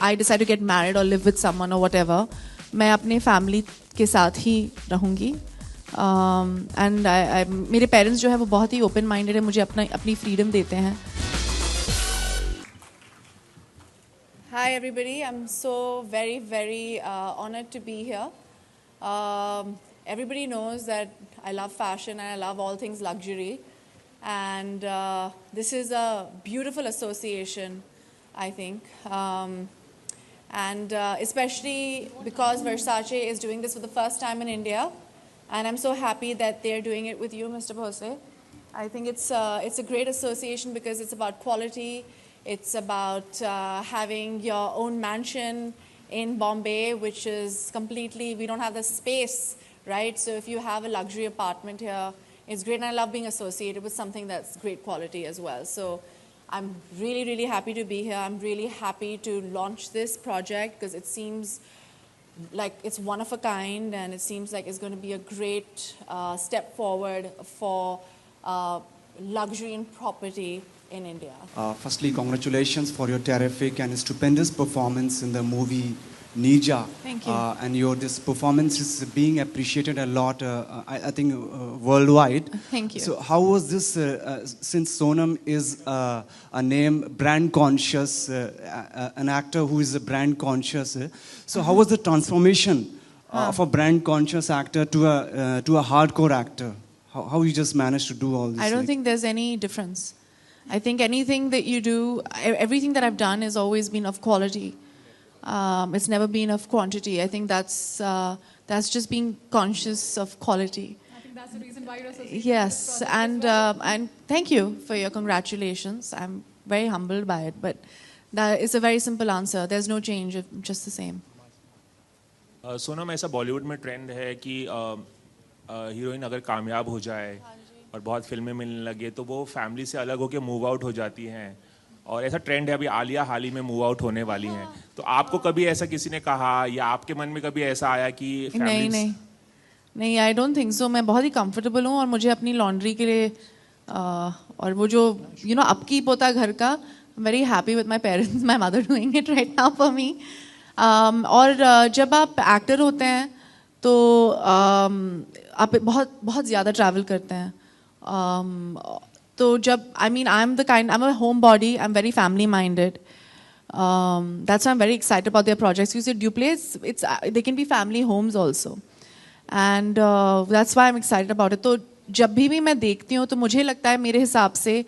I decide to get married or live with someone or whatever, मैं अपने family के साथ ही रहूँगी. And मेरे parents जो है वो बहुत ही open minded है, मुझे अपनी freedom देते हैं. Hi everybody, I'm so very, very honored to be here. Everybody knows that I love fashion and I love all things luxury. And this is a beautiful association, I think. And especially because Versace is doing this for the first time in India. And I'm so happy that they're doing it with you, Mr. Bhose. I think it's a great association because it's about quality. It's about having your own mansion in Bombay, which is completely, we don't have the space, right? So if you have a luxury apartment here, it's great. And I love being associated with something that's great quality as well. So I'm really, really happy to be here. I'm really happy to launch this project because it seems like it's one of a kind, and it seems like it's going to be a great step forward for luxury and property in India. Firstly, congratulations for your terrific and stupendous performance in the movie Neerja. Thank you. And this performance is being appreciated a lot, I think, worldwide. Thank you. So how was this, since Sonam is a name, brand conscious, an actor who is a brand conscious, so how was the transformation of a brand conscious actor to a hardcore actor? How you just managed to do all this? I don't think there's any difference. I think anything that you do, everything that I've done has always been of quality. It's never been of quantity. I think that's just being conscious of quality. I think that's the reason why you're associated. Yes, and thank you for your congratulations. I'm very humbled by it, but that is a very simple answer. There's no change, just the same. Sonam, ऐसा बॉलीवुड में trend है कि heroine अगर कामयाब हो जाए और बहुत फिल्में मिलने लगे तो वो फैमिली से अलग होकर मूव आउट हो जाती हैं, और ऐसा ट्रेंड है. अभी आलिया हाल ही में मूव आउट होने वाली हैं, तो आपको कभी ऐसा किसी ने कहा या आपके मन में कभी ऐसा आया कि नहीं, आई डोंट थिंक सो. मैं बहुत ही कंफर्टेबल हूँ और मुझे अपनी लॉन्ड्री के लिए और वो जो अपकीप होता है घर का, I am very happy with my parents, my mother doing it right now for me. और जब आप एक्टर होते हैं तो आप बहुत ज़्यादा ट्रैवल करते हैं. तो जब I am a home body, I am very family minded. That's why I'm very excited about their projects. You said Duplex, they can be family homes also. And that's why I'm excited about it. तो जब भी मैं देखती हूँ तो मुझे लगता है मेरे हिसाब से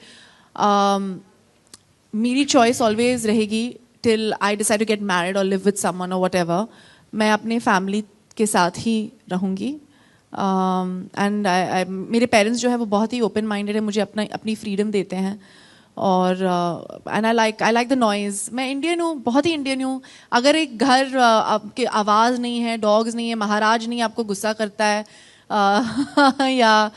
मेरी choice always रहेगी till I decide to get married or live with someone or whatever. मैं अपने family के साथ ही रहूँगी. And मेरे parents जो है वो बहुत ही open minded है, मुझे अपनी freedom देते हैं. और and I like the noise. मैं इंडियन हूँ, बहुत ही इंडियन हूँ. अगर एक घर आपके आवाज़ नहीं है, डॉग्स नहीं है, महाराज नहीं आपको गुस्सा करता है, या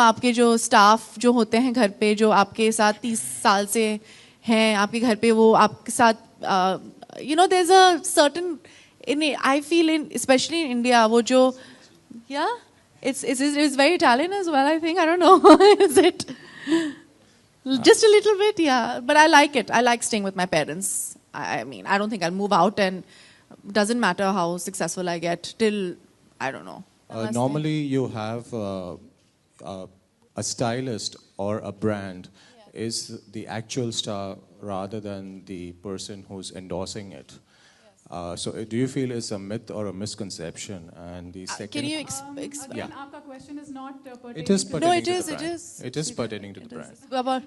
आपके जो स्टाफ जो होते हैं घर पे, जो आपके साथ 30 साल से हैं आपके घर पे, वो आपके साथ there's a certain I feel especially in India वो जो it's very Italian as well, I think. I don't know. Is it? Just a little bit, yeah. But I like it. I like staying with my parents. I mean, I don't think I'll move out, and doesn't matter how successful I get till, I don't know. Normally you have a stylist or a brand is the actual star rather than the person who's endorsing it. So do you feel it's a myth or a misconception? And the second... Can you explain? Yeah. Our question is not pertaining it is pertaining to the brand. It is pertaining to the brand. About,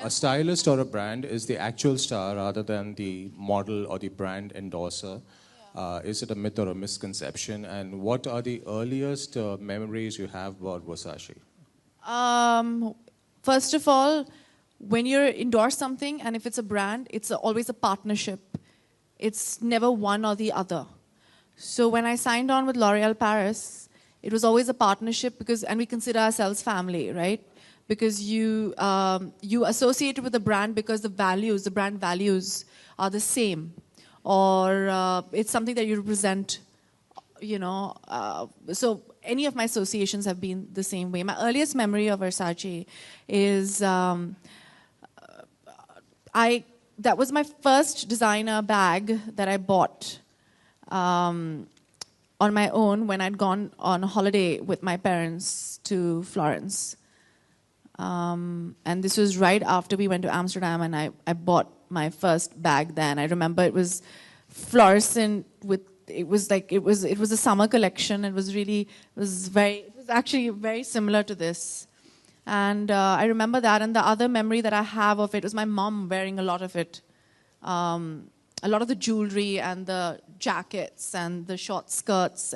a stylist or a brand is the actual star rather than the model or the brand endorser. Is it a myth or a misconception? And what are the earliest memories you have about Versace? First of all, when you endorse something, and if it's a brand, it's always a partnership. It's never one or the other. So when I signed on with L'Oréal Paris, it was always a partnership and we consider ourselves family, right? Because you associate it with the brand because the brand values are the same, or it's something that you represent, So any of my associations have been the same way. My earliest memory of Versace is that was my first designer bag that I bought on my own when I'd gone on a holiday with my parents to Florence. And this was right after we went to Amsterdam, and I bought my first bag then. I remember it was fluorescent with, it was a summer collection. It was actually very similar to this. And I remember that, and the other memory that I have of it was my mom wearing a lot of it. A lot of the jewelry and the jackets and the short skirts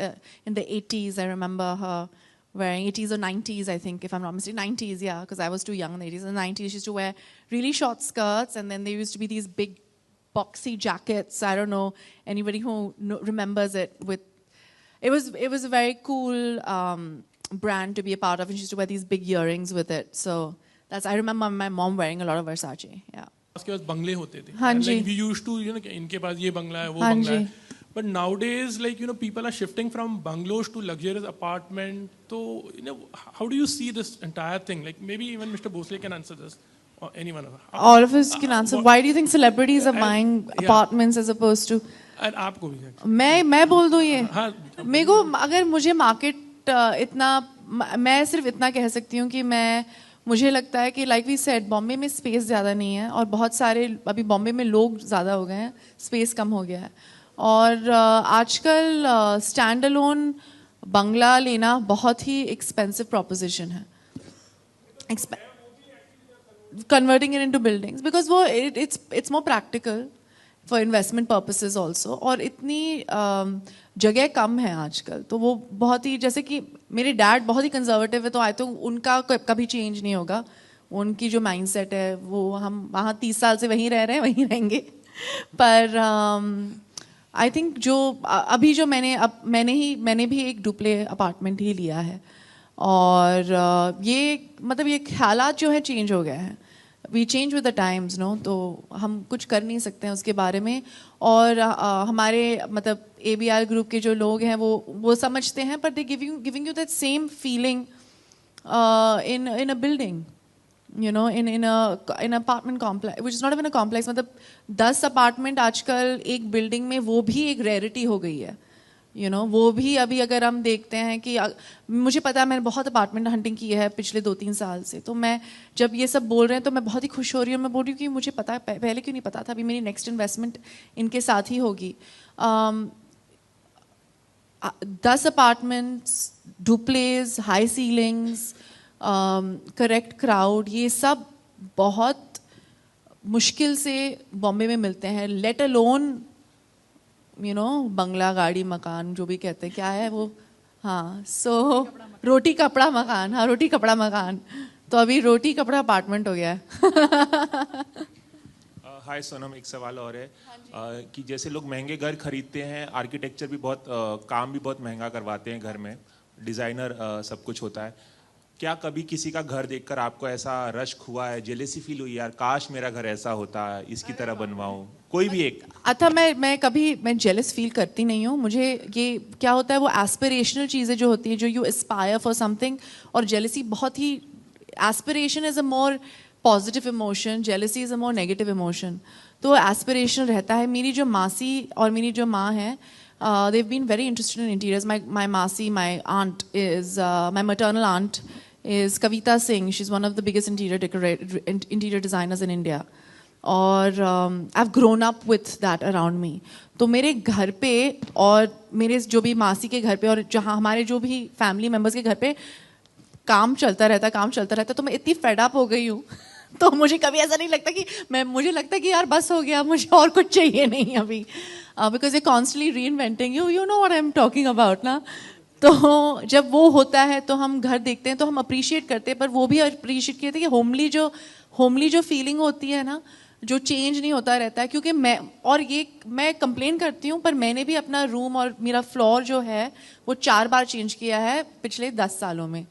in the 80s. I remember her wearing 80s or 90s, I think, if I'm not mistaken. 90s, yeah, because I was too young in the 80s. In the 90s, she used to wear really short skirts, and then there used to be these big boxy jackets. I don't know anybody who remembers it. It was a very cool brand to be a part of, and she used to wear these big earrings with it. So I remember my mom wearing a lot of Versace. Yeah. उसके पास बंगले होते थे. हाँ जी. Like we used to, you know, इनके पास ये बंगला है, वो हाँ बंगला जी. है. But nowadays, like, you know, people are shifting from bungalows to luxurious apartment. So, you know, how do you see this entire thing? Like, maybe even Mr. Bhosle can answer this, or anyone of us. All of us can answer. Why do you think celebrities are buying apartments as opposed to? And आपको भी. मैं बोल दूँ ये. हाँ. मेरे को अगर मुझे मार्केट इतना, मैं सिर्फ इतना कह सकती हूँ कि मुझे लगता है कि लाइक वी सेड, बॉम्बे में स्पेस ज़्यादा नहीं है, और बहुत सारे अभी बॉम्बे में लोग ज़्यादा हो गए हैं, स्पेस कम हो गया है, और आजकल स्टैंड अलोन बंगला लेना बहुत ही एक्सपेंसिव प्रोपोजिशन है. Converting it into buildings, because वो it's more practical for investment purposes also, और इतनी जगह कम है आजकल, तो वो बहुत ही, जैसे कि मेरे डैड बहुत ही कंजर्वेटिव है, तो आई थिंक उनका कभी चेंज नहीं होगा. उनकी जो माइंडसेट है वो, हम वहाँ 30 साल से वहीं रह रहे हैं, वहीं रहेंगे. पर आई थिंक जो अभी जो मैंने भी एक डुप्ले अपार्टमेंट ही लिया है, और ये मतलब ये ख्यालात जो है चेंज हो गए हैं. We change with the times, no, तो हम कुछ कर नहीं सकते हैं उसके बारे में. और हमारे मतलब ABR ग्रुप के जो लोग हैं वो समझते हैं, पर they giving you that same feeling in a building, you know, in a apartment complex, which is not even a complex. मतलब 10 अपार्टमेंट आजकल एक बिल्डिंग में, वो भी एक रेयरिटी हो गई है. You know, वो भी अभी अगर हम देखते हैं कि मुझे पता है, मैंने बहुत अपार्टमेंट हंटिंग की है पिछले 2-3 साल से, तो मैं जब ये सब बोल रहे हैं तो मैं बहुत ही खुश हो रही हूँ. मैं बोल रही हूँ कि मुझे पता है, पहले क्यों नहीं पता था. अभी मेरी नेक्स्ट इन्वेस्टमेंट इनके साथ ही होगी. 10 apartments, du Plessis, high ceilings, correct crowd, ये सब बहुत मुश्किल से बॉम्बे में मिलते हैं. लेट अलोन, यू नो, बंगला, गाड़ी, मकान, जो भी कहते हैं, क्या है वो, हाँ, सो रोटी कपड़ा मकान. हाँ, रोटी कपड़ा मकान. तो अभी रोटी कपड़ा अपार्टमेंट हो गया है. हाय सोनम, एक सवाल और है कि जैसे लोग महंगे घर खरीदते हैं, आर्किटेक्चर भी बहुत काम भी बहुत महंगा करवाते हैं घर में, डिज़ाइनर सब कुछ होता है. क्या कभी किसी का घर देखकर आपको ऐसा रश्क हुआ है, जेलेसी फील हुई, यार काश मेरा घर ऐसा होता, इसकी तरह बनवाऊं, कोई भी एक? अच्छा, मैं जेलस फील करती नहीं हूँ. मुझे ये क्या होता है, वो एस्पिरेशनल चीज़ें जो होती हैं, जो यू एस्पायर फॉर समथिंग, और जेलसी बहुत ही, aspiration is a more positive emotion, jealousy is a more negative emotion. तो एस्पिरेशनल रहता है. मेरी जो मासी और मेरी जो माँ हैं, they've been very interested in interiors. My Masi, my aunt is, my maternal aunt is Kavita Singh. She's one of the biggest interior designers in India. और I've grown up with that around me. तो मेरे घर पे और मेरे जो भी मासी के घर पे और जहाँ हमारे जो भी फैमिली मेम्बर्स के घर पे काम चलता रहता, तो मैं इतनी फेड अप हो गई हूँ. तो मुझे कभी ऐसा नहीं लगता कि मुझे लगता है कि यार बस हो गया, मुझे और कुछ चाहिए नहीं अभी. बिकॉज ये कॉन्स्टेंटली री inventing, you know what I am talking about ना. तो जब वो होता है तो हम घर देखते हैं तो हम अप्रिशिएट करते हैं, पर वो भी अप्रिशिएट किए थे कि होमली जो फीलिंग होती है ना, जो चेंज नहीं होता रहता है. क्योंकि मैं कंप्लेन करती हूँ, पर मैंने भी अपना रूम और मेरा फ्लोर जो है वो 4 बार चेंज किया है पिछले 10 सालों में.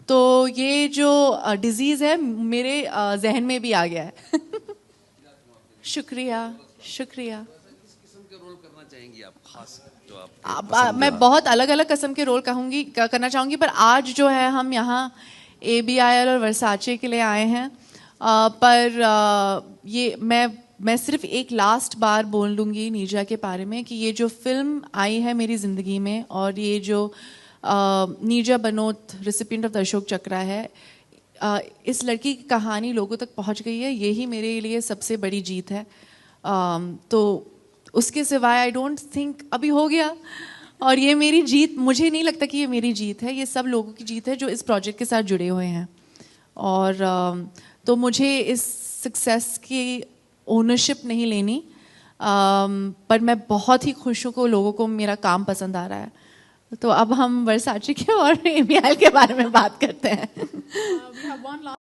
तो ये जो डिजीज़ है मेरे जहन में भी आ गया है. शुक्रिया. मैं बहुत अलग अलग किस्म के रोल करना चाहूँगी, पर आज जो है हम यहाँ ABIL और वर्साचे के लिए आए हैं. पर ये मैं मैं सिर्फ एक लास्ट बार बोल दूंगी नीरजा के बारे में कि ये जो फिल्म आई है मेरी ज़िंदगी में, और ये जो Neerja Bhanot recipient of the Ashoka Chakra है, इस लड़की की कहानी लोगों तक पहुंच गई है, यही मेरे लिए सबसे बड़ी जीत है। तो उसके सिवाय आई डोंट थिंक अभी हो गया, और ये मेरी जीत, मुझे नहीं लगता कि ये मेरी जीत है, ये सब लोगों की जीत है जो इस प्रोजेक्ट के साथ जुड़े हुए हैं। और तो मुझे इस सक्सेस की ओनरशिप नहीं लेनी, पर मैं बहुत ही खुश हूँ कि लोगों को मेरा काम पसंद आ रहा है। तो अब हम वर्साचे के और एमियल के बारे में बात करते हैं। We have one last